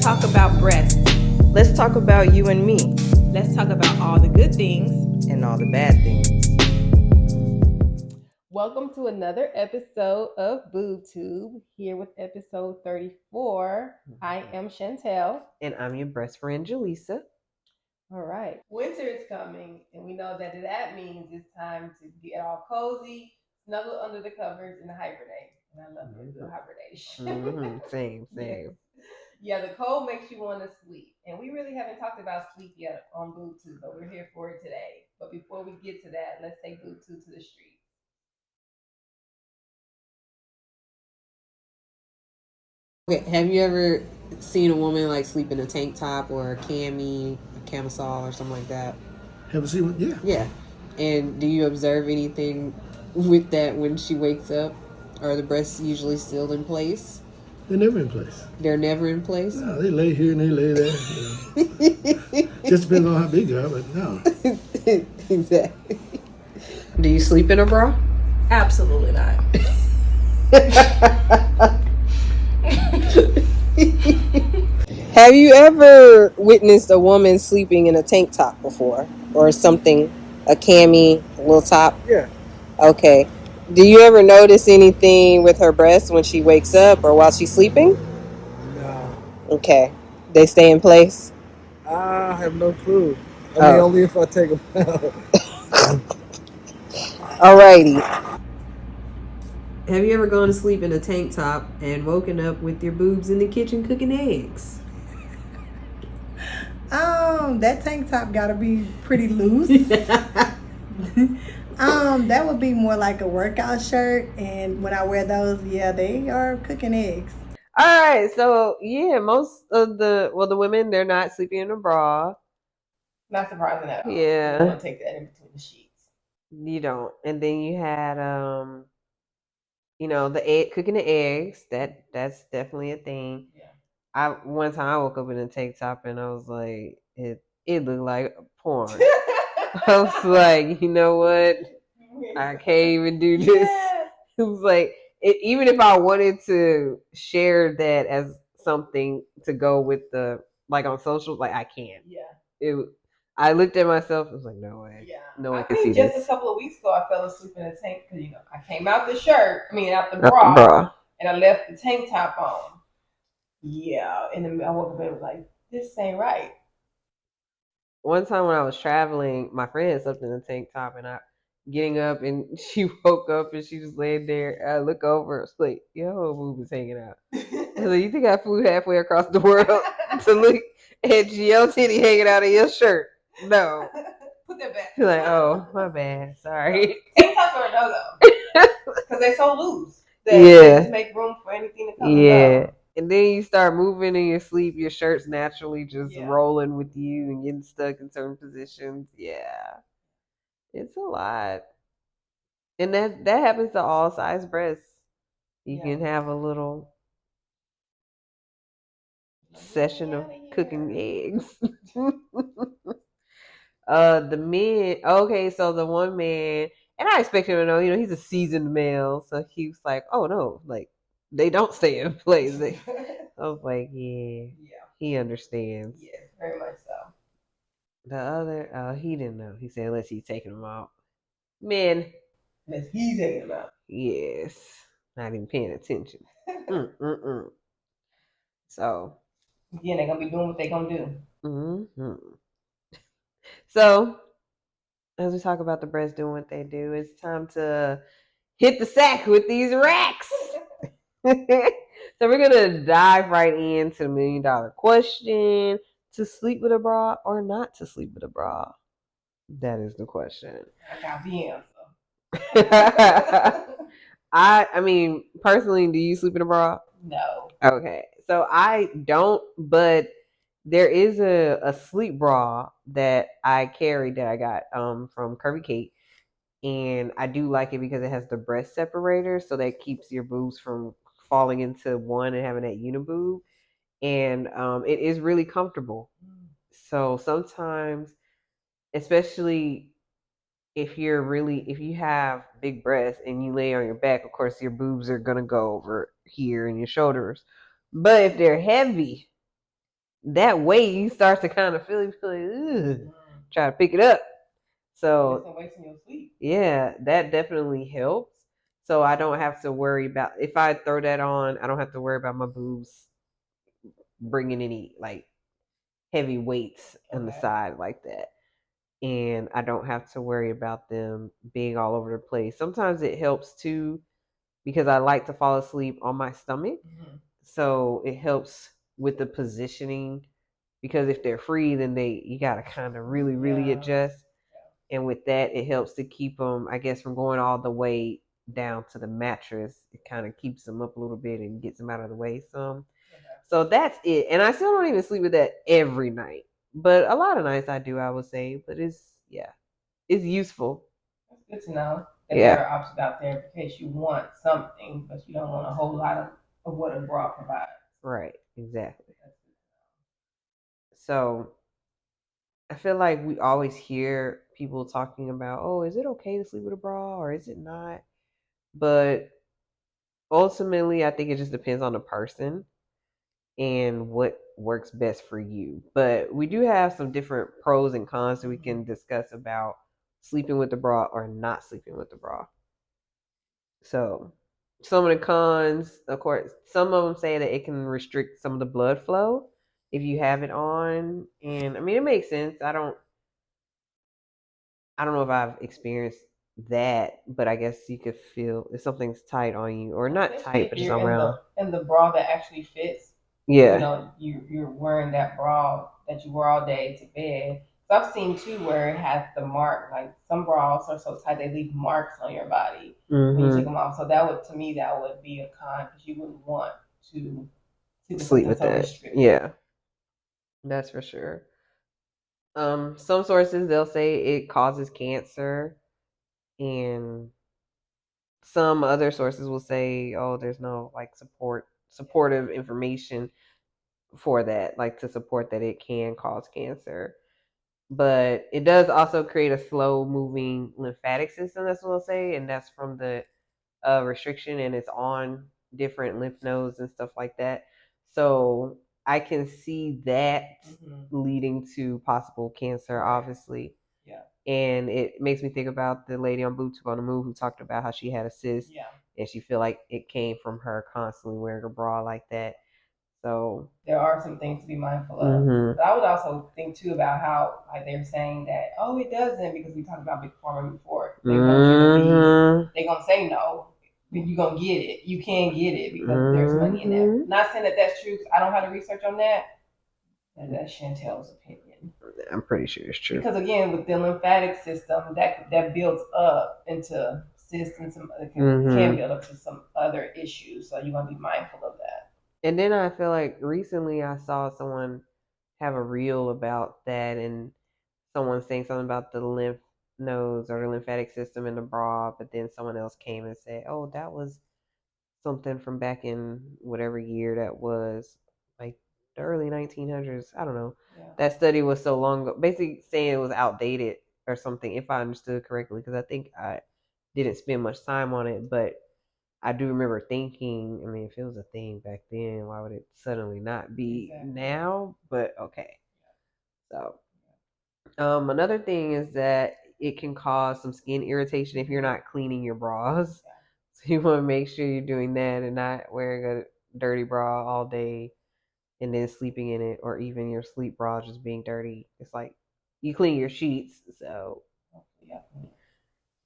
talk about breasts. Let's talk about you and me. Let's talk about all the good things and all the bad things. Welcome to another episode of BoobTube, here with episode 34. I am Chantel. And I'm your breast friend, Jaleesa. All right. Winter is coming, and we know that means it's time to get all cozy, snuggle under the covers, and hibernate. And I love a good hibernation. Same. Yes. Yeah, the cold makes you want to sleep. And we really haven't talked about sleep yet on BoobTube, but we're here for it today. But before we get to that, let's take BoobTube to the streets. Okay, have you ever seen a woman like sleep in a tank top or a camisole or something like that? Have you seen one? Yeah. Yeah. And do you observe anything with that when she wakes up? Are the breasts usually still in place? They're never in place. They're never in place? No, they lay here and they lay there. Just depends on how big they are, but no. Exactly. Do you sleep in a bra? Absolutely not. Have you ever witnessed a woman sleeping in a tank top before? Or something, a cami, a little top? Yeah. Okay. Do you ever notice anything with her breasts when she wakes up or while she's sleeping? No. Okay. They stay in place? I have no clue. I mean, only if I take them out. Alrighty. Have you ever gone to sleep in a tank top and woken up with your boobs in the kitchen cooking eggs? That tank top gotta be pretty loose. That would be more like a workout shirt, and when I wear those, yeah, they are cooking eggs. All right, so yeah, most of the women, they're not sleeping in a bra. Not surprising at all. Yeah. You don't want to take that in between the sheets. You don't. And then you had the egg cooking the eggs. That's definitely a thing. Yeah. One time I woke up in a tank top and I was like, it looked like porn. I was like, you know what? I can't even do this. Yes. It was like, even if I wanted to share that as something to go with the, like on social, like I can't. Yeah. I looked at myself. I was like, no way. Yeah. No one can see this. Just a couple of weeks ago, I fell asleep in a tank because I came out the out the bra, and I left the tank top on. Yeah, and then I woke up and was like, this ain't right. One time when I was traveling, my friend had slept in a tank top, and I getting up, and she woke up and she was laying there. I look over, I was like, yo, boob is hanging out. I was like, you think I flew halfway across the world to look at your titty hanging out of your shirt? No. Put that back. She's like, oh, my bad. Sorry. Tank tops are a no-go. Because they're so loose. They just make room for anything to come and go. And then you start moving in your sleep, your shirt's naturally just rolling with you and getting stuck in certain positions. Yeah. It's a lot. And that happens to all size breasts. You can have a little session of cooking eggs. The men, okay, so the one man, and I expect him to know, he's a seasoned male, so he was like, oh no, like they don't stay in place. I was like, yeah, he understands. Yes, very much so. The other, he didn't know. He said, unless he's taking them out. Men. Unless he's taking them out. Yes. Not even paying attention. So. Again, they're going to be doing what they're going to do. Mm-hmm. So, as we talk about the breasts doing what they do, it's time to hit the sack with these racks. So we're going to dive right into the $1 million question. To sleep with a bra or not to sleep with a bra? That is the question. I got the answer. I mean, personally, do you sleep in a bra? No. Okay. So I don't, but there is a sleep bra that I carry that I got from Curvy Kate. And I do like it because it has the breast separator, so that keeps your boobs from falling into one and having that uniboob. And it is really comfortable. So sometimes, especially if you have big breasts and you lay on your back, of course your boobs are gonna go over here and your shoulders. But if they're heavy, that weight you start to kind of feel like, try to pick it up. So yeah, that definitely helps. So I don't have to worry about if I throw that on. I don't have to worry about my boobs bringing any like heavy weights on the side like that. And I don't have to worry about them being all over the place. Sometimes it helps too because I like to fall asleep on my stomach. So it helps with the positioning because if they're free, then you got to kind of really adjust. And with that, it helps to keep them, I guess, from going all the way down to the mattress. It kind of keeps them up a little bit and gets them out of the way some. So that's it. And I still don't even sleep with that every night. But a lot of nights I do, I would say. But it's useful. That's good to know that there are options out there in case you want something, but you don't want a whole lot of what a bra provides. Right, exactly. So I feel like we always hear people talking about, oh, is it okay to sleep with a bra or is it not? But ultimately, I think it just depends on the person and what works best for you. But we do have some different pros and cons that we can discuss about sleeping with the bra or not sleeping with the bra. So, some of the cons, of course, some of them say that it can restrict some of the blood flow if you have it on. And I mean, it makes sense. I don't know if I've experienced that, but I guess you could feel if something's tight on you, or not tight, but just around. And the bra that actually fits. Yeah. You know, you're wearing that bra that you wear all day to bed. So I've seen too where it has the mark. Like some bras are so tight they leave marks on your body when you take them off. So that would, to me, that would be a con because you wouldn't want to sleep with that. Yeah, that's for sure. Some sources they'll say it causes cancer, and some other sources will say, oh, there's no like supportive information for that, like to support that it can cause cancer. But it does also create a slow moving lymphatic system, that's what I'll say, and that's from the restriction, and it's on different lymph nodes and stuff like that. So I can see that leading to possible cancer, obviously. Yeah. And it makes me think about the lady on BoobTube on the Move who talked about how she had a cyst, and she feel like it came from her constantly wearing a bra like that. So there are some things to be mindful of. But I would also think too about how like they're saying that, oh, it doesn't, because we talked about big pharma before. They're gonna say no, but you're gonna get it. You can get it because there's money in that. Not saying that that's true. I don't have the research on that. That's Chantel's opinion. I'm pretty sure it's true. Because again, with the lymphatic system, that builds up into cysts and some can build up to some other issues. So you want to be mindful of that. And then I feel like recently I saw someone have a reel about that, and someone saying something about the lymph nodes or the lymphatic system in the bra, but then someone else came and said, oh, that was something from back in whatever year that was, like the early 1900s. I don't know. Yeah. That study was so long ago, basically saying it was outdated or something, if I understood correctly, because I think I didn't spend much time on it, but I do remember thinking, I mean, if it was a thing back then, why would it suddenly not be now? But okay. So, another thing is that it can cause some skin irritation if you're not cleaning your bras. So you want to make sure you're doing that and not wearing a dirty bra all day and then sleeping in it, or even your sleep bra just being dirty. It's like you clean your sheets, so yeah.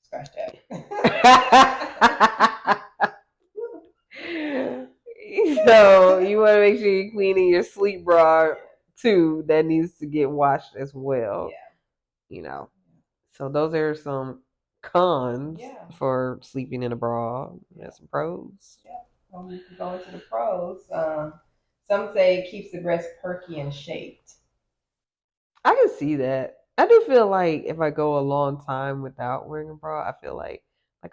Scratch that. So you want to make sure you're cleaning your sleep bra too. That needs to get washed as well. Yeah. You know. So those are some cons for sleeping in a bra. There's some pros. Yeah. Well, we can go into the pros. Some say it keeps the breast perky and shaped. I can see that. I do feel like if I go a long time without wearing a bra, I feel like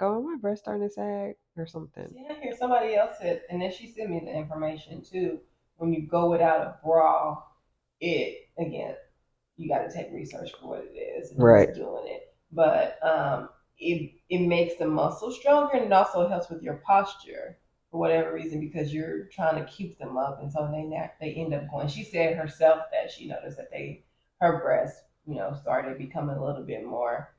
oh, my breast starting to sag or something. See, I hear somebody else said, and then she sent me the information too. When you go without a bra, it again, you got to take research for what it is and who's doing it. But it makes the muscle stronger, and it also helps with your posture for whatever reason because you're trying to keep them up, and so they end up going. She said herself that she noticed that her breasts, started becoming a little bit more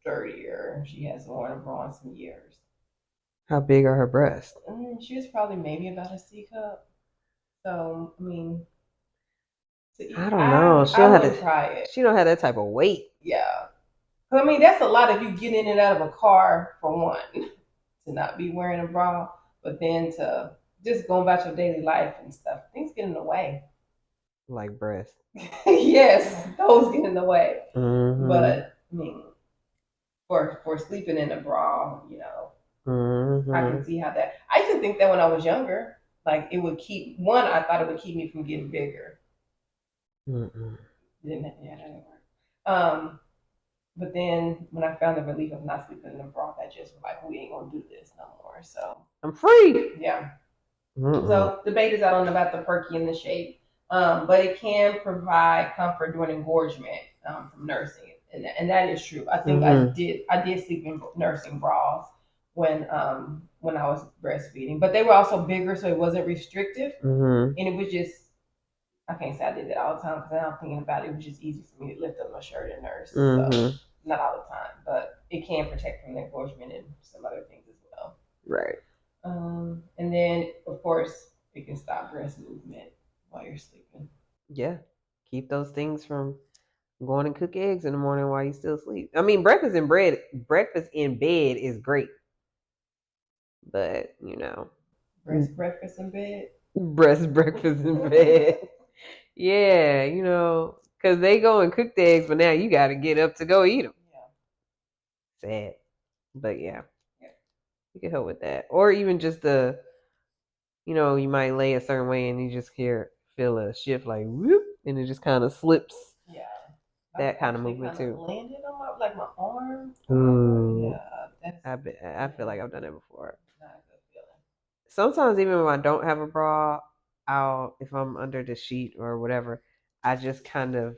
sturdier. She hasn't worn a bra in some years. How big are her breasts? She was probably maybe about a C cup. So I mean, I don't know. I wouldn't try it. She don't have that type of weight. Yeah. I mean, that's a lot if you get in and out of a car for one, to not be wearing a bra, but then to just go about your daily life and stuff. Things get in the way. Like breasts. Yes, those get in the way. Mm-hmm. But I mean, for sleeping in a bra, mm-hmm. I can see how that. I used to think that when I was younger, like it would keep one. I thought it would keep me from getting bigger. Mm-mm. That didn't work. But then when I found the relief of not sleeping in a bra, I just was like, we ain't gonna do this no more. So I'm free. Yeah. Mm-mm. So debate is out on about the perky and the shape, but it can provide comfort during engorgement from nursing, and that is true. I think I did sleep in nursing bras when I was breastfeeding, but they were also bigger, so it wasn't restrictive, and it was just. I can't say I did that all the time because now I'm thinking about it. It was just easy for me to lift up my shirt and nurse. So not all the time, but it can protect from engorgement and some other things as well. Right. And then, of course, it can stop breast movement while you're sleeping. Yeah. Keep those things from going and cook eggs in the morning while you still sleep. I mean, breakfast in bed is great. But, Breakfast in bed? Breakfast in bed. Yeah, because they go and cook the eggs, but now you got to get up to go eat them. Yeah. Sad. But yeah. You can help with that. Or even just you might lay a certain way and you just feel a shift like whoop, and it just kind of slips. Yeah. That kind of movement too. Landed on my arm. Ooh. Yeah. I feel like I've done it before. Not a good feeling. Sometimes even when I don't have a bra, if I'm under the sheet or whatever, I just kind of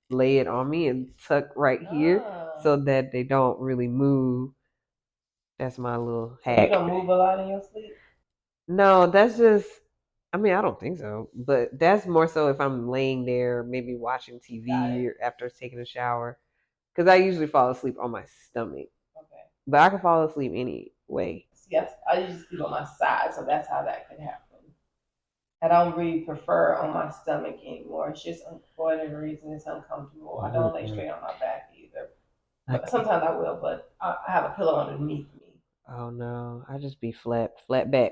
lay it on me and tuck right here so that they don't really move. That's my little hack. You don't move a lot in your sleep? No, that's just. I mean, I don't think so, but that's more so if I'm laying there, maybe watching TV or after taking a shower, because I usually fall asleep on my stomach. Okay. But I can fall asleep anyway. Yes, I usually sleep on my side, so that's how that could happen. I don't really prefer on my stomach anymore. It's just for whatever reason it's uncomfortable. I don't lay straight on my back either. But sometimes I will, but I have a pillow underneath me. Oh no, I just be flat back.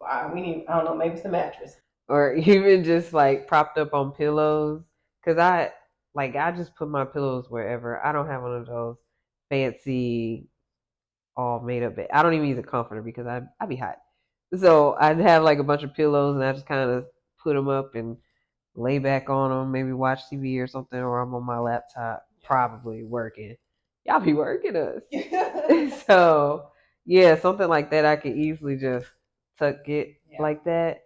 I don't know, maybe it's the mattress. Or even just like propped up on pillows. Cause I just put my pillows wherever. I don't have one of those fancy all made up bed. I don't even use a comforter because I be hot. So I'd have like a bunch of pillows and I just kind of put them up and lay back on them, maybe watch TV or something, or I'm on my laptop probably working. Y'all be working us. So yeah, something like that I could easily just tuck it like that.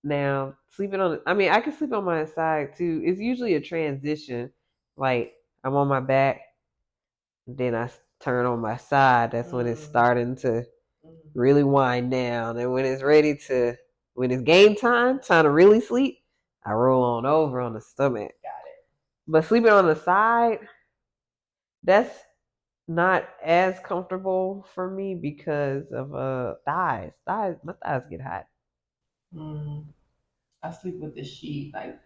Now I can sleep on my side too. It's usually a transition. Like I'm on my back, then I turn on my side. That's when it's starting to really wind down. And when it's game time to really sleep, I roll on over on the stomach. Got it. But sleeping on the side, that's not as comfortable for me because of thighs. My thighs get hot. I sleep with the sheet, like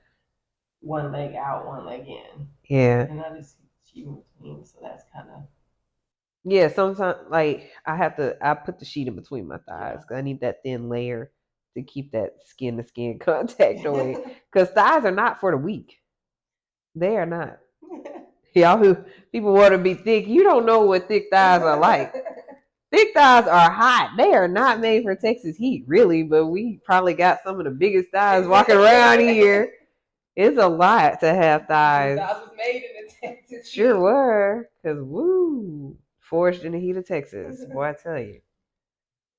one leg out, one leg in. Yeah. And I just sheet in between, so that's kind of. Yeah, sometimes like I put the sheet in between my thighs because I need that thin layer to keep that skin to skin contact away. Because thighs are not for the weak. They are not. Y'all who people want to be thick, you don't know what thick thighs are like. Thick thighs are hot. They are not made for Texas heat, really, but we probably got some of the biggest thighs walking around here. It's a lot to have thighs. Thighs was made in the Texas heat. Sure were. Because, woo, forged in the heat of Texas. Boy, I tell you.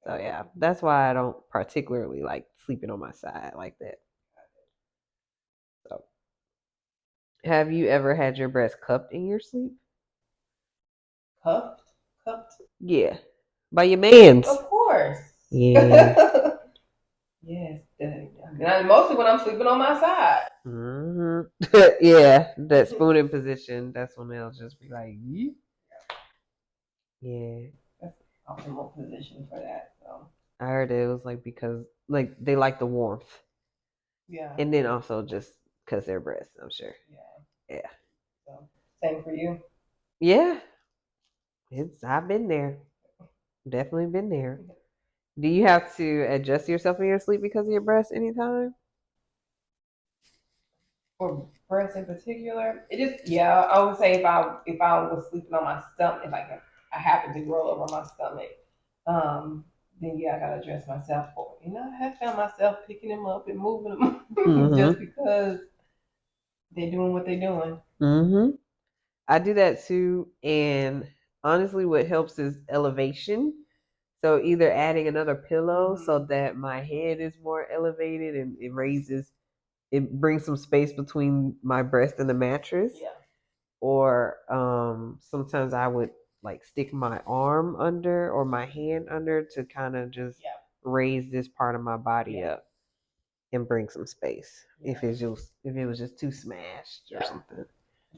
So, yeah, that's why I don't particularly like sleeping on my side like that. So, have you ever had your breast cupped in your sleep? Cupped? Yeah. By your mans. Of course. Yeah. Yes. And mostly when I'm sleeping on my side. Yeah, that spooning position. That's when they'll just be like, "Yeet." Yeah. That's the optimal position for that. So I heard it was like because like they like the warmth, yeah. and then also just because they're breasts. I'm sure. Yeah. Yeah. So same for you. Yeah. I've been there. Definitely been there. Do you have to adjust yourself in your sleep because of your breasts anytime? For breasts in particular, it just I would say if I was sleeping on my stomach, if I happen to roll over my stomach, then I gotta dress myself for it. I have found myself picking them up and moving them just because they're doing what they're doing. I do that too, and honestly, what helps is elevation. So either adding another pillow so that my head is more elevated and it brings some space between my breast and the mattress. Yeah. Or sometimes I would like stick my arm under or my hand under to kind of just raise this part of my body up and bring some space if it was just too smashed or something.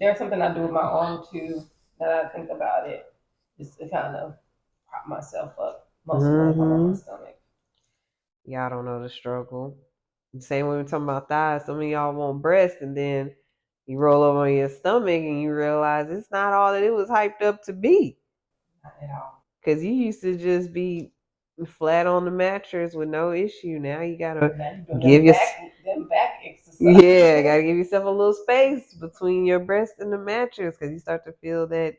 There's something I do with my arm too that I think about it, just to kind of prop myself up. Mostly when I'm on my stomach. Y'all don't know the struggle. Same when we're talking about thighs. Some of y'all want breast, and then you roll over on your stomach and you realize it's not all that it was hyped up to be. Not at all. Because you used to just be flat on the mattress with no issue. Now you gotta give them back exercises. Yeah, gotta give yourself a little space between your breast and the mattress because you start to feel that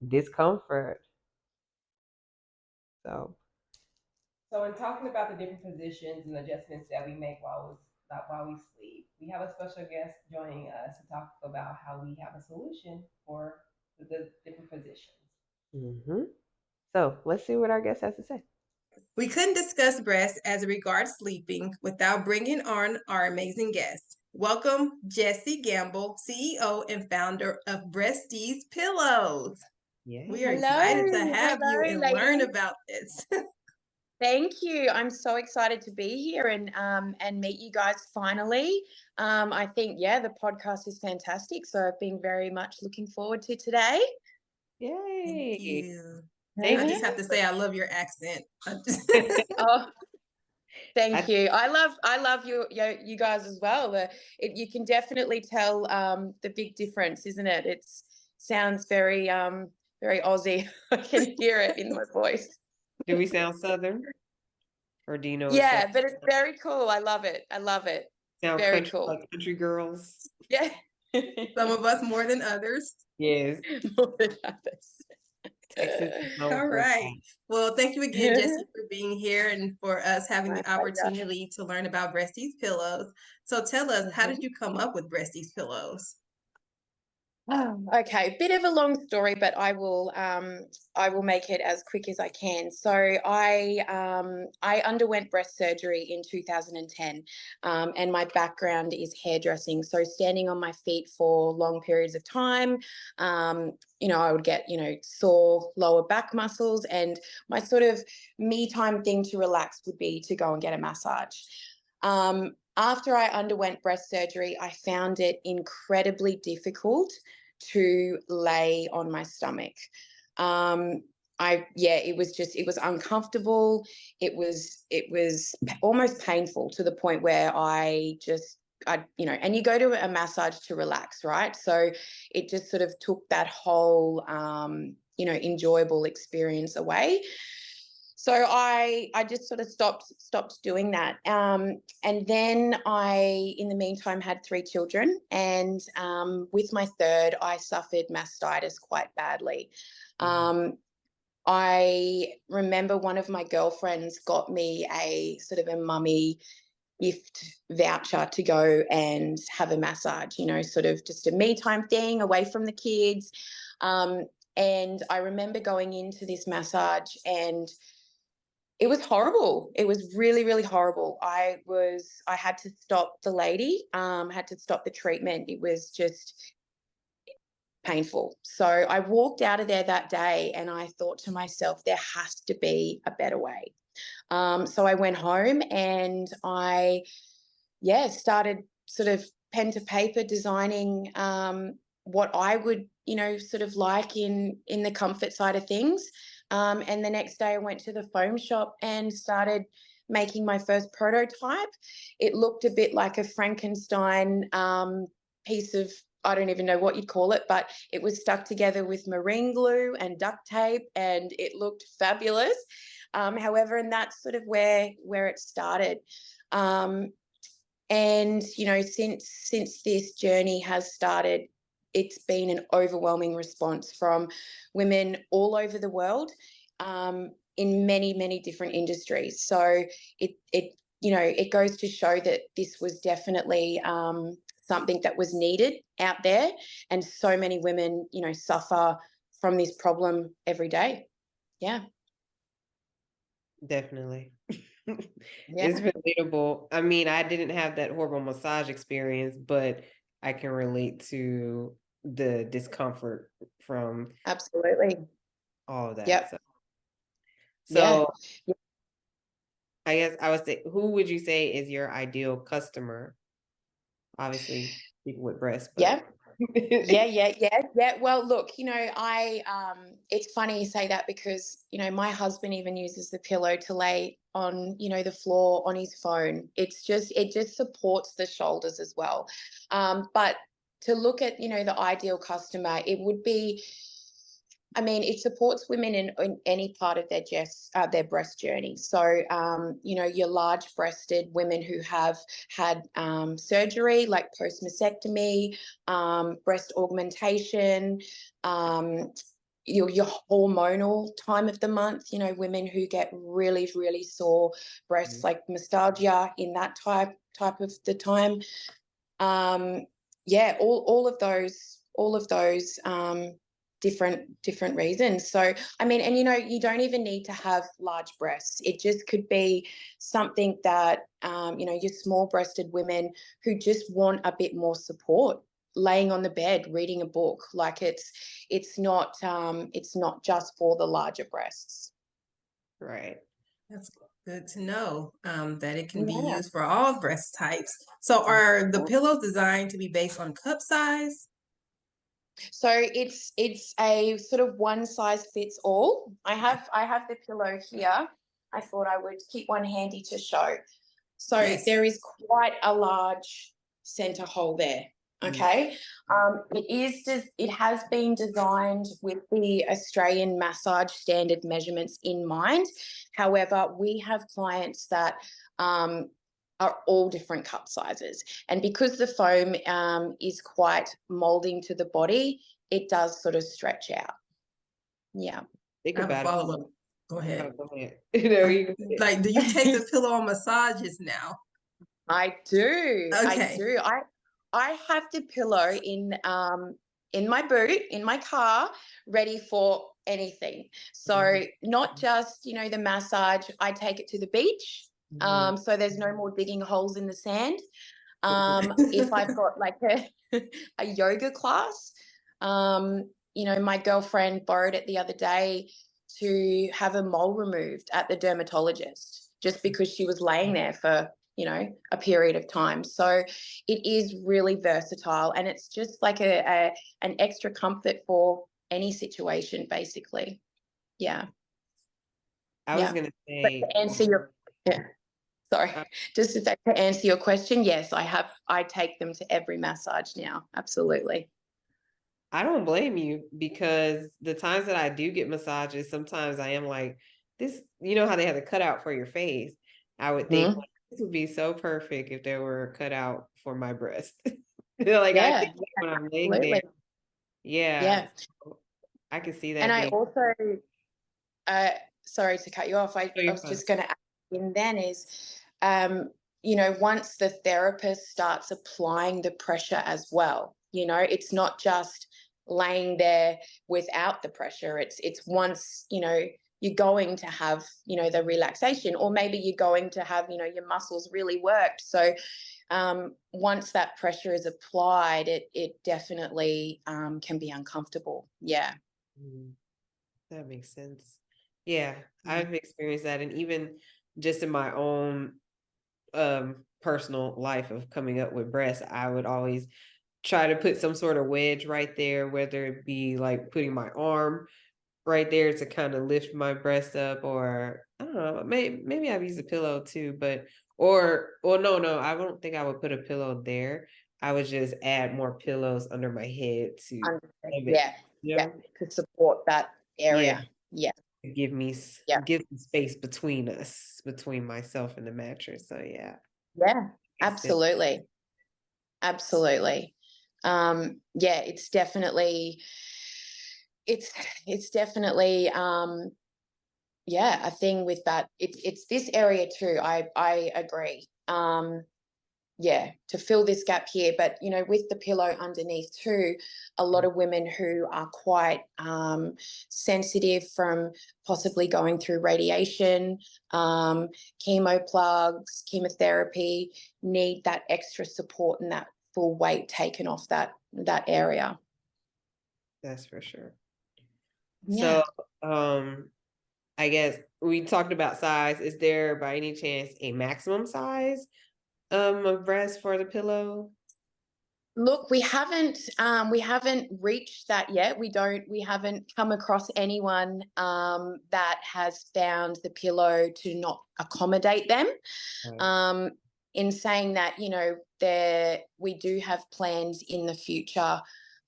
discomfort. So in talking about the different positions and adjustments that we make while we sleep, we have a special guest joining us to talk about how we have a solution for the different positions. So let's see what our guest has to say. We couldn't discuss breasts as regards sleeping without bringing on our amazing guest. Welcome, Jessie Gamble, CEO and founder of Breasteez Pillows. Yeah. We are excited to have you and learn about this. Thank you. I'm so excited to be here and meet you guys finally. I think the podcast is fantastic. So I've been very much looking forward to today. Yay! Thank you. I just have to say I love your accent. Oh, thank you. I love you guys as well. You can definitely tell the big difference, isn't it? It sounds very very Aussie. I can hear it in my voice. Do we sound Southern? Or do you know? Yeah, but it's very cool. I love it. Sound very country, cool. like country girls. Yeah. Some of us more than others. Yes. More than others. Texas. All right. Well, thank you again, Jessie, for being here and for us having the opportunity to learn about Breasteez Pillows. So tell us, how did you come up with Breasteez Pillows? Okay, bit of a long story, but I will make it as quick as I can. So I underwent breast surgery in 2010, and my background is hairdressing. So standing on my feet for long periods of time, I would get sore lower back muscles, and my sort of me time thing to relax would be to go and get a massage. After I underwent breast surgery, I found it incredibly difficult to lay on my stomach. It was uncomfortable. It was almost painful to the point where and you go to a massage to relax, right? So it just sort of took that whole, enjoyable experience away. So I just sort of stopped doing that. And then I, in the meantime, had 3 children. And with my third, I suffered mastitis quite badly. I remember one of my girlfriends got me a sort of a mummy gift voucher to go and have a massage, sort of just a me time thing away from the kids. And I remember going into this massage and it was horrible. It was really, really horrible. I had to stop the lady, had to stop the treatment. It was just painful. So I walked out of there that day and I thought to myself, there has to be a better way. So I went home and I started sort of pen to paper designing what I would, sort of like in the comfort side of things. And the next day I went to the foam shop and started making my first prototype. It looked a bit like a Frankenstein piece of, I don't even know what you'd call it, but it was stuck together with marine glue and duct tape, and it looked fabulous. However, and that's sort of where it started. And since this journey has started, it's been an overwhelming response from women all over the world, in many, many different industries. So it goes to show that this was definitely something that was needed out there, and so many women suffer from this problem every day. Yeah. Definitely. Yeah. It's relatable. I mean, I didn't have that horrible massage experience, but I can relate to the discomfort from Absolutely. all of that. Yep. So, Yeah. I guess I would say, who would you say is your ideal customer? Obviously, people with breasts, but Yeah. Yeah. Well, look, it's funny you say that because, my husband even uses the pillow to lay on, the floor on his phone. It just supports the shoulders as well. But to look at, the ideal customer, it would be, it supports women in any part of their breast journey. So, your large-breasted women who have had surgery, like post-mastectomy, breast augmentation, your hormonal time of the month. Women who get really, really sore breasts, like nostalgia in that type of the time. All of those. Different reasons. So, and you don't even need to have large breasts. It just could be something that, your small breasted women who just want a bit more support, laying on the bed, reading a book. Like it's not just for the larger breasts. right. That's good to know, that it can be Yeah. used for all breast types. So are the pillows designed to be based on cup size? So it's a sort of one size fits all. I have the pillow here. I thought I would keep one handy to show. So Yes. there is quite a large center hole there. Okay. It has been designed with the Australian massage standard measurements in mind. However, we have clients that are all different cup sizes. And because the foam is quite molding to the body, it does sort of stretch out. Yeah. Think I have a about it. follow-up. Go ahead. Oh, go ahead. You Like, do you take the pillow on massages now? I do. Okay. I do. I have the pillow in my boot, in my car, ready for anything. So not just, the massage, I take it to the beach. So there's no more digging holes in the sand. If I've got like a yoga class, my girlfriend borrowed it the other day to have a mole removed at the dermatologist, just because she was laying there for, a period of time. So it is really versatile, and it's just like an extra comfort for any situation, basically. Yeah. I was gonna say, but to answer your sorry, just to answer your question, yes, I take them to every massage now. Absolutely. I don't blame you, because the times that I do get massages, sometimes I am like, this, how they have the cutout for your face. I would think like, this would be so perfect if there were a cutout for my breast. Like I think when I'm laying there. Yeah. So I can see that. And I also, sorry to cut you off. I was just going to add in then is, once the therapist starts applying the pressure as well, it's not just laying there without the pressure. It's once, you're going to have, the relaxation, or maybe you're going to have, your muscles really worked. So once that pressure is applied, it definitely can be uncomfortable. Yeah. That makes sense. Yeah, I've experienced that. And even just in my own personal life of coming up with breasts, I would always try to put some sort of wedge right there, whether it be like putting my arm right there to kind of lift my breast up, or I don't know, maybe I've used a pillow too, but no, I don't think I would put a pillow there. I would just add more pillows under my head to Yeah, yeah, to support that yeah, area. Yeah, give me yeah, give some space between us, between myself and the mattress. So yeah, yeah, makes sense. absolutely, absolutely. Yeah, it's definitely yeah, a thing with that. It's this area too. I agree. Yeah, to fill this gap here, but with the pillow underneath too, a lot of women who are quite sensitive from possibly going through radiation, chemo plugs, chemotherapy, need that extra support and that full weight taken off that area. That's for sure. Yeah. So I guess we talked about size. Is there by any chance a maximum size of breast for the pillow? Look, we haven't reached that yet. We haven't come across anyone that has found the pillow to not accommodate them. Right. In saying that, we do have plans in the future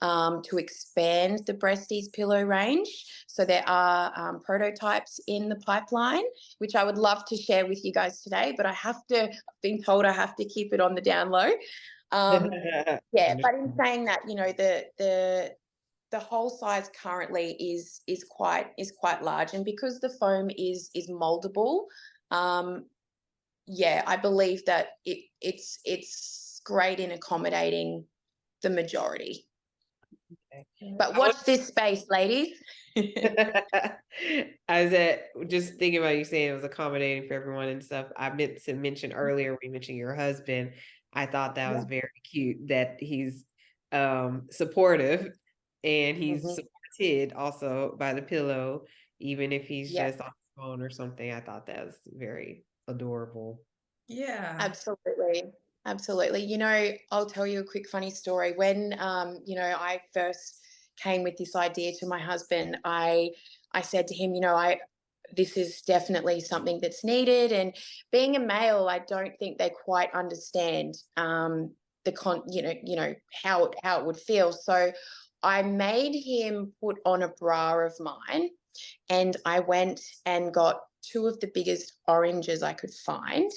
to expand the Breasteez pillow range. So there are prototypes in the pipeline, which I would love to share with you guys today, but I've been told I have to keep it on the down low. Yeah, but in saying that, the whole size currently is quite large, and because the foam is moldable, yeah, I believe that it's great in accommodating the majority. Okay. But watch this space, ladies. I was just thinking about you saying it was accommodating for everyone and stuff. I meant to mention earlier, we mentioned your husband. I thought that was very cute that he's supportive, and he's supported also by the pillow, even if he's just on his phone or something. I thought that was very adorable. Yeah. Absolutely. Absolutely. I'll tell you a quick funny story. When I first came with this idea to my husband, I said to him, this is definitely something that's needed. And being a male, I don't think they quite understand how it would feel. So I made him put on a bra of mine, and I went and got two of the biggest oranges I could find.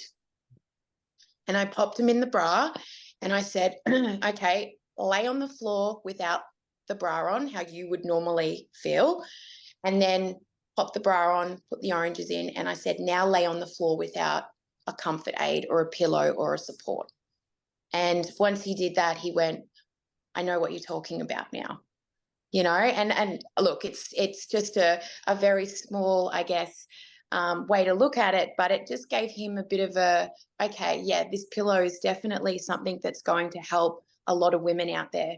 And I popped them in the bra, and I said, okay, lay on the floor without the bra on, how you would normally feel. And then pop the bra on, put the oranges in. And I said, now lay on the floor without a comfort aid or a pillow or a support. And once he did that, he went, I know what you're talking about now. And look, it's just a very small, I guess, way to look at it, but it just gave him a bit of okay, yeah, this pillow is definitely something that's going to help a lot of women out there,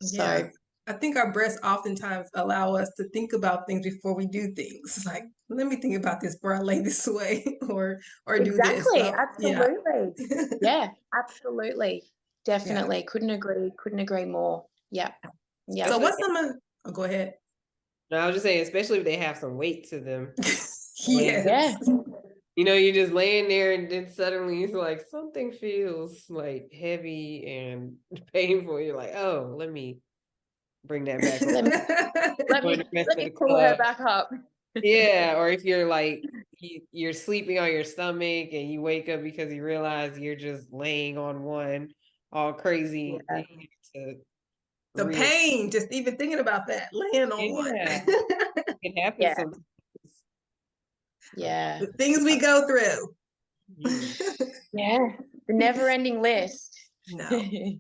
So yeah. I think our breasts oftentimes allow us to think about things before we do things. Like, let me think about this before I lay this way or do this. exactly, So, absolutely. Yeah, absolutely. yeah. Definitely. Couldn't agree more. Yeah. Yeah. So what's go ahead. No, I was just saying, especially if they have some weight to them. Yes. Yeah. You're just laying there, and then suddenly it's like something feels like heavy and painful. You're like, oh, let me bring that back up. Let me pull her back up. Yeah, or if you're like you're sleeping on your stomach and you wake up because you realize you're just laying on one all crazy. Yeah. The pain, just even thinking about that, laying on one. It happens sometimes. Yeah. The things we go through. Yeah. The never ending list. No,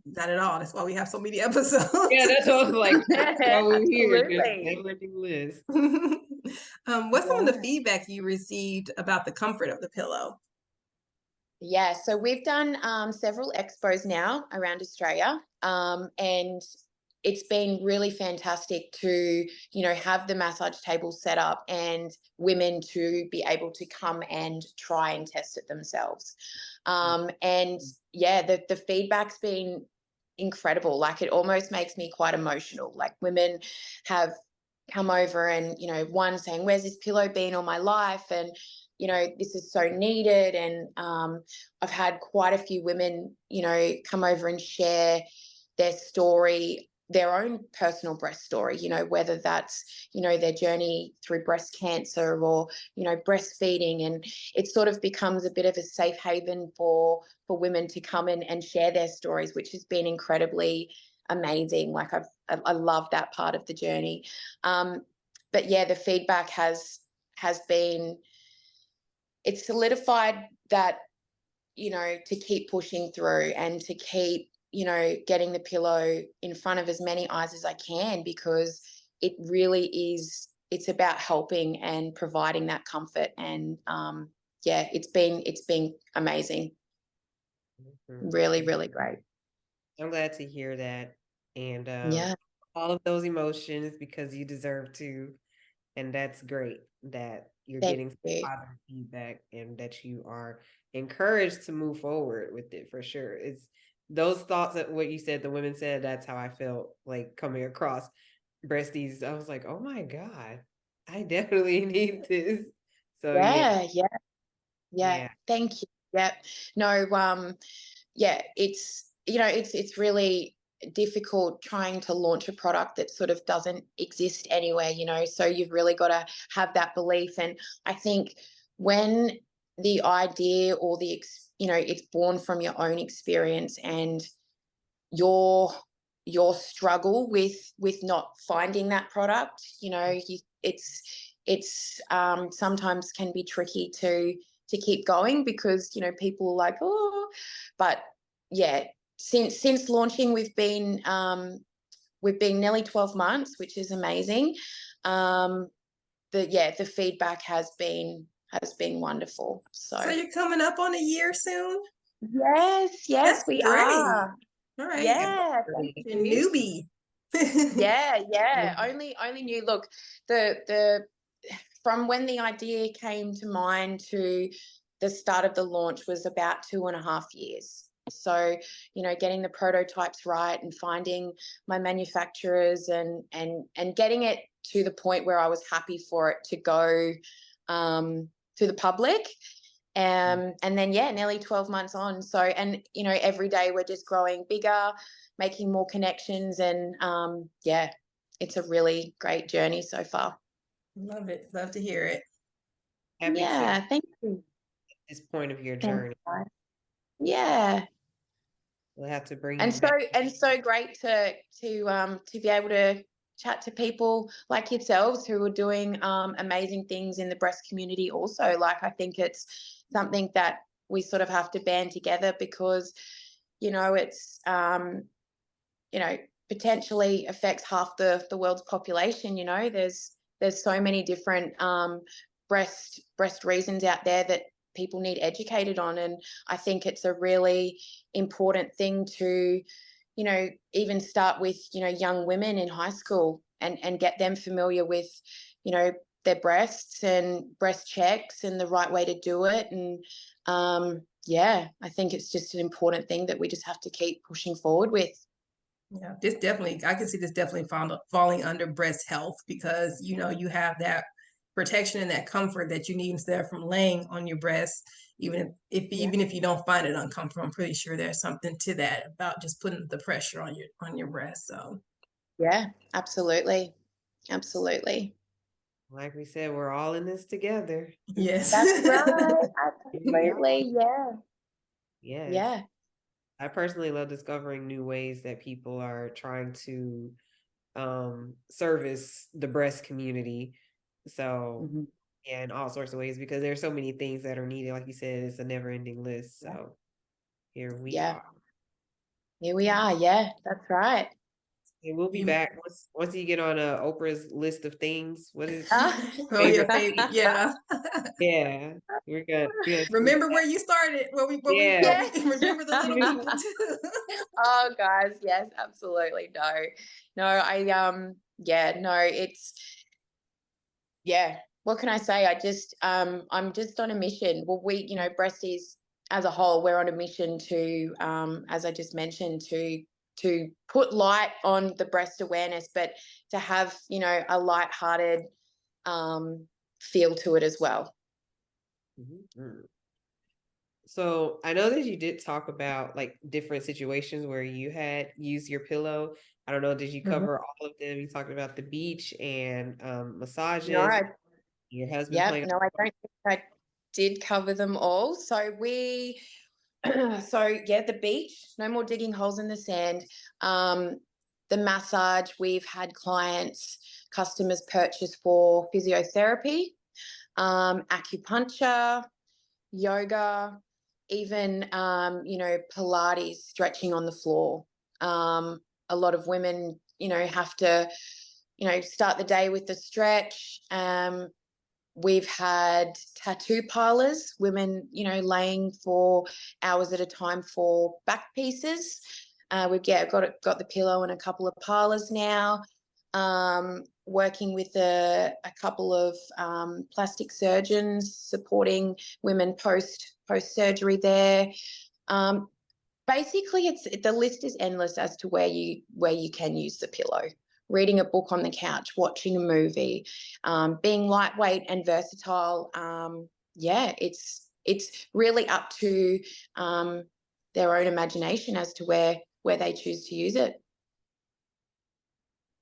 not at all. That's why we have so many episodes. Yeah, that's what I was like. That's why we're here. Just Absolutely. never ending list. What's some of the feedback you received about the comfort of the pillow? Yeah, so we've done several expos now around Australia, and it's been really fantastic to, you know, have the massage table set up and women to be able to come and try and test it themselves. And yeah, the feedback's been incredible. Like, it almost makes me quite emotional. Like, women have come over and, you know, one saying, where's this pillow been all my life? And, you know, this is so needed. And I've had quite a few women, you know, come over and share their story, their own personal breast story, you know, whether that's, you know, their journey through breast cancer or, you know, breastfeeding. And it sort of becomes a bit of a safe haven for women to come in and share their stories, which has been incredibly amazing. Like, I love that part of the journey. But yeah, the feedback has been, it's solidified that, you know, to keep pushing through and to keep, you know, getting the pillow in front of as many eyes as I can, because it really is, it's about helping and providing that comfort. And yeah, it's been amazing. Really, really great. I'm glad to hear that. And Yeah. all of those emotions, because you deserve to. And that's great that you're Thank getting you. positive feedback and that you are encouraged to move forward with it, for sure. It's those thoughts that what you said, the women said, that's how I felt like coming across Breasties. I was like, oh my God, I definitely need this. So Yeah. Thank you. Yep. No, yeah, it's, you know, it's really difficult trying to launch a product that sort of doesn't exist anywhere, you know, so you've really got to have that belief. And I think when the idea or you know, it's born from your own experience and your struggle with not finding that product, you know, it's sometimes can be tricky to keep going, because, you know, people are like, oh, but yeah, since launching we've been nearly 12 months, which is amazing. The feedback has been wonderful. So you're coming up on a year soon? Yes, That's we great. are. All right. Yeah, thank A you. newbie. Yeah. Only new. Look, the from when the idea came to mind to the start of the launch was about 2.5 years. So, you know, getting the prototypes right and finding my manufacturers and getting it to the point where I was happy for it to go to the public. And then, yeah, nearly 12 months on. So, and, you know, every day we're just growing bigger, making more connections. And yeah, it's a really great journey so far. Love it. Love to hear it. happy Yeah, to thank you. this point of your Thanks, journey. guys. Yeah. We'll have to bring And you back. so great to be able to chat to people like yourselves who are doing amazing things in the breast community also. Like, I think it's something that we sort of have to band together, because, you know, it's you know, potentially affects half the world's population. You know, there's so many different breast reasons out there that people need educated on. And I think it's a really important thing to, you know, even start with, you know, young women in high school and get them familiar with, you know, their breasts and breast checks and the right way to do it. And yeah, I think it's just an important thing that we just have to keep pushing forward with. Yeah, this definitely, I can see this definitely falling under breast health, because, you know, you have that protection and that comfort that you need instead of from laying on your breast. Even if you don't find it uncomfortable, I'm pretty sure there's something to that about just putting the pressure on your breast. So Yeah, absolutely. Absolutely. Like we said, we're all in this together. yes. That's right. Here we are. Absolutely. Yeah. Yes. Yeah. I personally love discovering new ways that people are trying to service the breast community. So, in all sorts of ways, because there's so many things that are needed. Like you said, it's a never ending list. So here we Yeah. are. Here we are. Yeah, that's right. And we'll be back once you get on Oprah's list of things. What is Oh, your favorite, yeah. Yeah, we're good. Remember where you started. Where we Yeah. remember the little people too. Oh, guys, yes, absolutely. No, it's what can I say? I'm just on a mission. Well, Breasties as a whole, we're on a mission to, as I just mentioned, to put light on the breast awareness, but to have, a lighthearted feel to it as well. Mm-hmm. So I know that you did talk about like different situations where you had used your pillow. I don't know, did you cover all of them? You talked about the beach and massages. No, Your husband playing. no, I don't think I did cover them all. So the beach, no more digging holes in the sand. The massage, we've had customers purchase for physiotherapy, acupuncture, yoga, even, Pilates, stretching on the floor. A lot of women, have to, start the day with the stretch. We've had tattoo parlors, women, laying for hours at a time for back pieces. We've got the pillow in a couple of parlors now. Working with a couple of plastic surgeons supporting women post surgery there. Basically, the list is endless as to where you can use the pillow. Reading a book on the couch, watching a movie, being lightweight and versatile. It's really up to their own imagination as to where they choose to use it.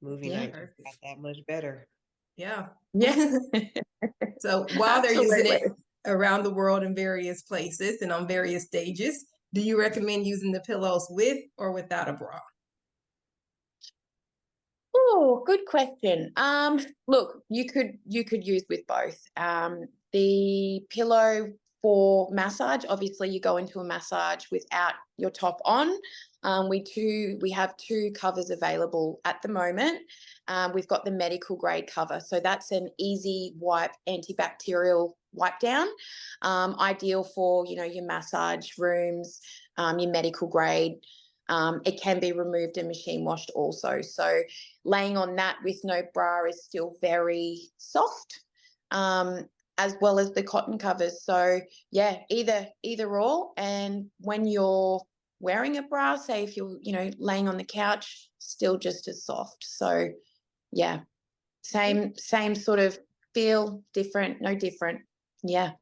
Movie night got that much better. Yeah. Yeah. So while they're using it around the world in various places and on various stages, do you recommend using the pillows with or without a bra? Oh, good question. Look, you could use with both. The pillow for massage, obviously you go into a massage without your top on. We have two covers available at the moment. We've got the medical grade cover, so that's an easy wipe, antibacterial wipe down, ideal for your massage rooms, your medical grade. It can be removed and machine washed also. So laying on that with no bra is still very soft, as well as the cotton covers. So yeah, either or. And when you're wearing a bra, say if you're laying on the couch, still just as soft. So yeah, same sort of feel, different, no different. Yeah.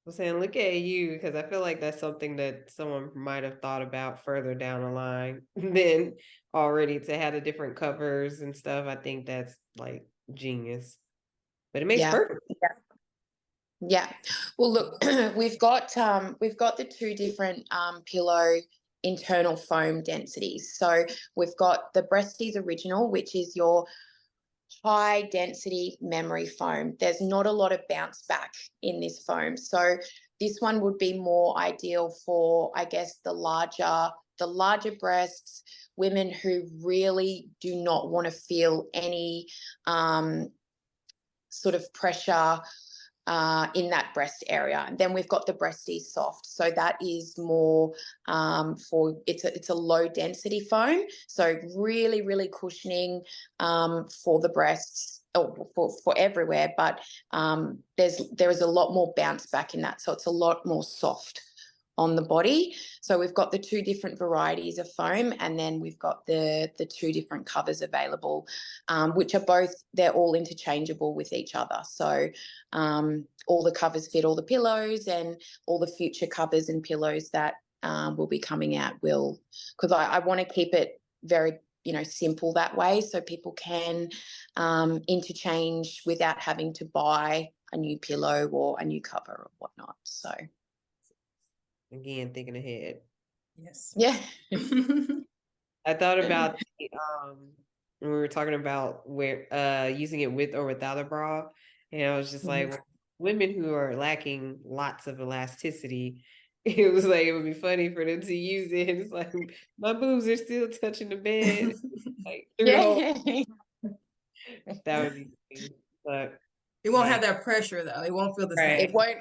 I'm saying, look at you, because I feel like that's something that someone might have thought about further down the line than already to have the different covers and stuff. I think that's like genius, but it makes perfect. Yeah. Well, look, we've got the two different pillow internal foam densities. So we've got the Breasteez Original, which is your high density memory foam. There's not a lot of bounce back in this foam. So this one would be more ideal for, I guess, the larger breasts, women who really do not want to feel any sort of pressure in that breast area. And then we've got the Breasteez Soft. So that is more it's a low density foam. So really, really cushioning for the breasts, or for everywhere. But there is a lot more bounce back in that. So it's a lot more soft on the body. So we've got the two different varieties of foam, and then we've got the two different covers available, which they're all interchangeable with each other. So all the covers fit all the pillows, and all the future covers and pillows that will be coming out because I want to keep it very simple that way, so people can interchange without having to buy a new pillow or a new cover or whatnot. So again, thinking ahead. Yes. Yeah. I thought about when we were talking about where using it with or without a bra, and I was just like, women who are lacking lots of elasticity, it was like it would be funny for them to use it. It's like my boobs are still touching the bed, like through the whole. That would be funny. But It won't have that pressure though. It won't feel the right. same. It won't.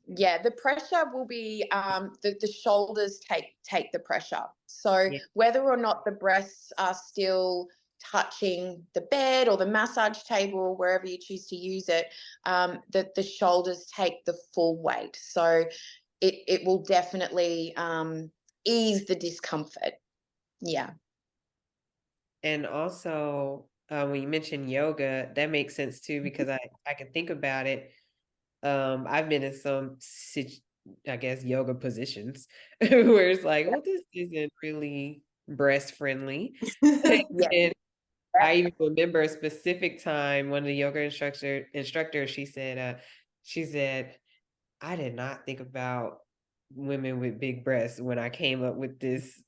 Yeah, the pressure will be the shoulders take the pressure. So Yeah. whether or not the breasts are still touching the bed or the massage table or wherever you choose to use it, the shoulders take the full weight. So it will definitely ease the discomfort. Yeah. And also, when you mentioned yoga, that makes sense too, because I can think about it. I've been in some, I guess, yoga positions where it's like, well, this isn't really breast friendly. Yeah. And I even remember a specific time, one of the yoga instructors, she said, I did not think about women with big breasts when I came up with this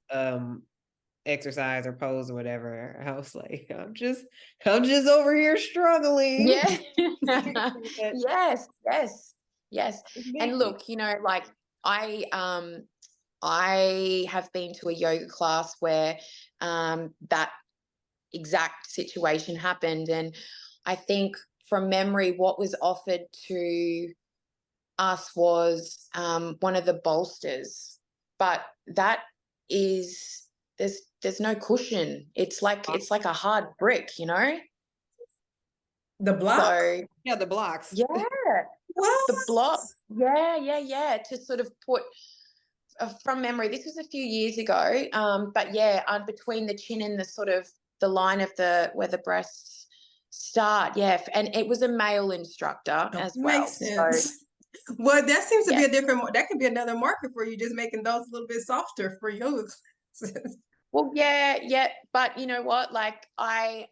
exercise or pose or whatever. I was like, I'm just over here struggling. Yeah. But Yes. And look, like I have been to a yoga class where that exact situation happened, and I think from memory what was offered to us was one of the bolsters, but that is there's no cushion. It's like a hard brick, The block? So yeah, the blocks. yeah, What? the block. Yeah. To sort of put from memory, this was a few years ago. But yeah, between the chin and the sort of the line of where the breasts start. Yeah, and it was a male instructor as well. Makes sense. So, well, that seems to yeah. be a different. That could be another market for you, just making those a little bit softer for yoga classes. Well, yeah, but you know what? Like I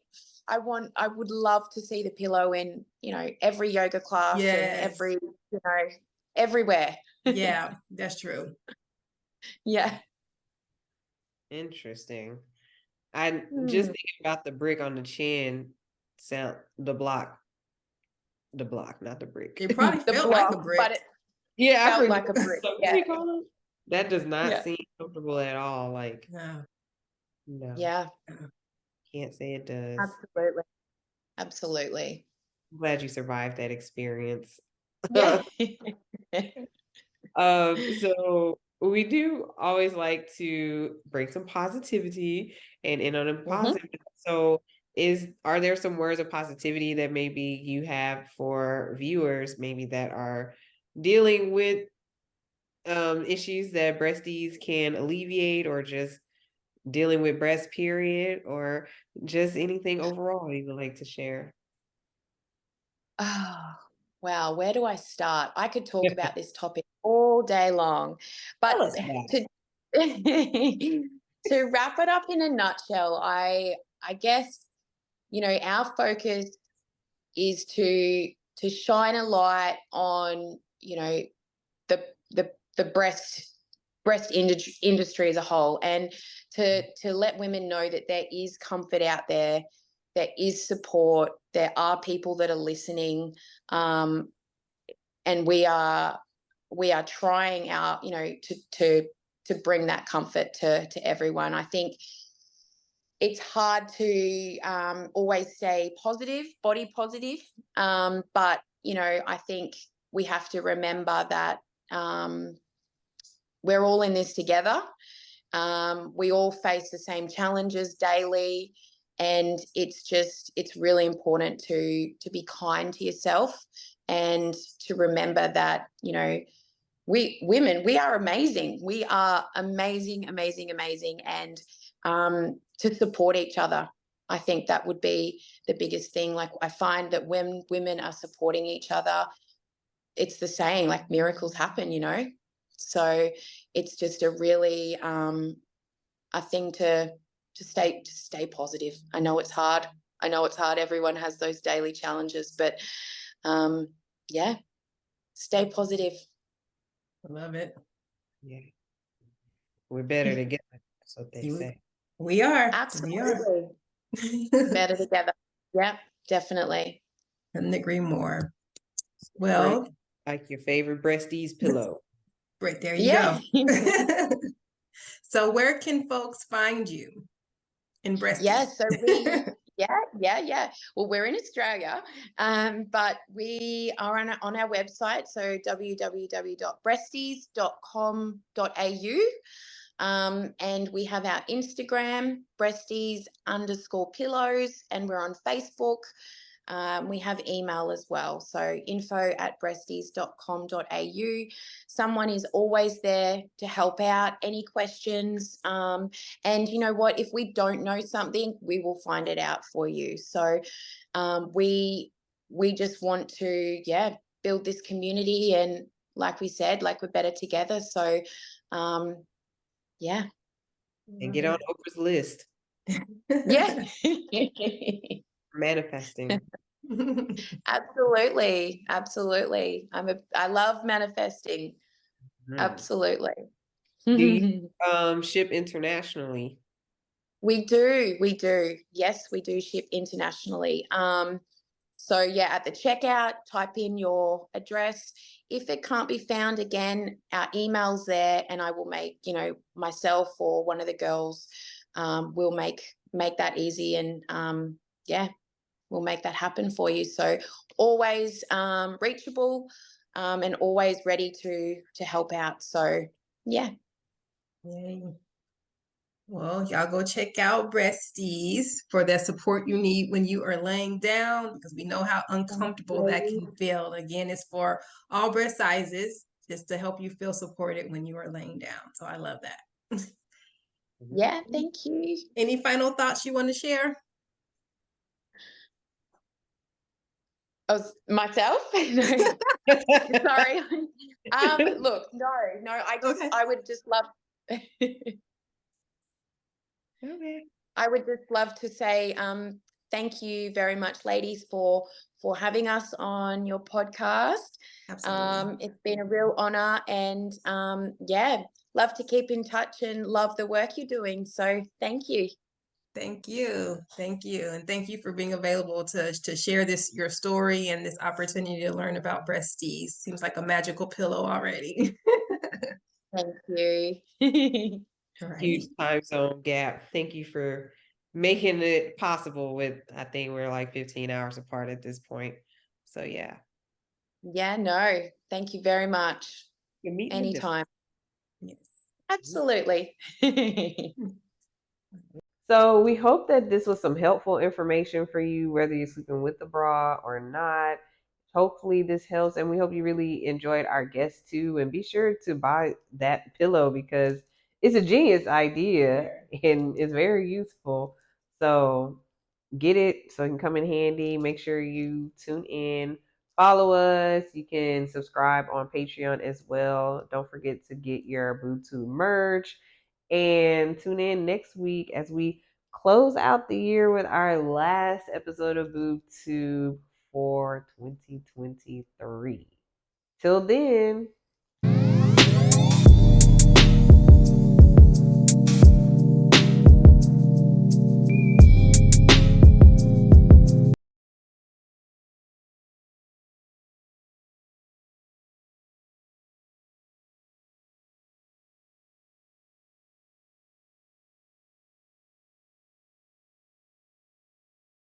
would love to see the pillow in, every yoga class and Yes. every, everywhere. Yeah, that's true. Yeah. Interesting. I just thinking about the brick on the chin sound, the block, not the brick. It probably The felt block, like a brick. but it Yeah, felt like a brick. What do Yeah. you call it? That does not Yeah. seem comfortable at all. Like, No. Yeah. Can't say it does. Absolutely. I'm glad you survived that experience. Yeah. So we do always like to bring some positivity and in on a positive. So are there some words of positivity that maybe you have for viewers, maybe that are dealing with issues that Breasteez can alleviate, or just dealing with breast period, or just anything overall you would like to share? Oh, wow. Where do I start? I could talk about this topic all day long, but Tell us about to to wrap it up in a nutshell, I guess, our focus is to shine a light on, the breast industry as a whole, and to let women know that there is comfort out there, there is support, there are people that are listening, and we are trying out, to bring that comfort to everyone. I think it's hard to always stay positive, body positive, but I think we have to remember that we're all in this together. We all face the same challenges daily, and it's really important to be kind to yourself, and to remember that, we women, we are amazing. We are amazing, and to support each other. I think that would be the biggest thing. Like, I find that when women are supporting each other, it's the saying, like, miracles happen, So it's just a really a thing to stay positive. I know it's hard. Everyone has those daily challenges, but yeah, stay positive. I love it. Yeah. We're better together. That's what they say. We are. Absolutely. Better together. Yeah, definitely. Couldn't agree more. Well, like your favorite Breasteez pillow. Great. There you go. So where can folks find you in Breasteez? Yeah, so we yeah. Well, we're in Australia, but we are on our website, so www.breasties.com.au. And we have our Instagram, breasties_pillows, and we're on Facebook. We have email as well, so info@breasties.com.au. Someone is always there to help out, any questions. And you know what, if we don't know something, we will find it out for you. So we just want to build this community, and like we said, like we're better together. So yeah. And get on Oprah's list. Yeah. Manifesting. Absolutely. I love manifesting. Absolutely. Do you ship internationally? We do. Yes, we do ship internationally. So at the checkout, type in your address. If it can't be found, again, our email's there, and I will make, myself or one of the girls will make that easy, and we'll make that happen for you. So always reachable, and always ready to help out. So Yay. Well, y'all go check out Breasteez for that support you need when you are laying down, because we know how uncomfortable that can feel. Again, it's for all breast sizes, just to help you feel supported when you are laying down. So I love that. Yeah, thank you. Any final thoughts you want to share? Myself? No. Sorry. Look, no, I would just love Okay. I would just love to say thank you very much, ladies, for having us on your podcast. Absolutely. It's been a real honor, and love to keep in touch and love the work you're doing. So thank you. Thank you. And thank you for being available to share your story and this opportunity to learn about Breasteez. Seems like a magical pillow already. Thank you. Right. Huge time zone gap. Thank you for making it possible I think we're like 15 hours apart at this point. So yeah. Yeah, no, thank you very much. Anytime. Yes. Absolutely. So we hope that this was some helpful information for you, whether you're sleeping with the bra or not. Hopefully this helps, and we hope you really enjoyed our guest too. And be sure to buy that pillow because it's a genius idea and it's very useful. So get it so it can come in handy. Make sure you tune in. Follow us. You can subscribe on Patreon as well. Don't forget to get your BoobTube merch. And tune in next week as we close out the year with our last episode of BoobTube for 2023. Till then.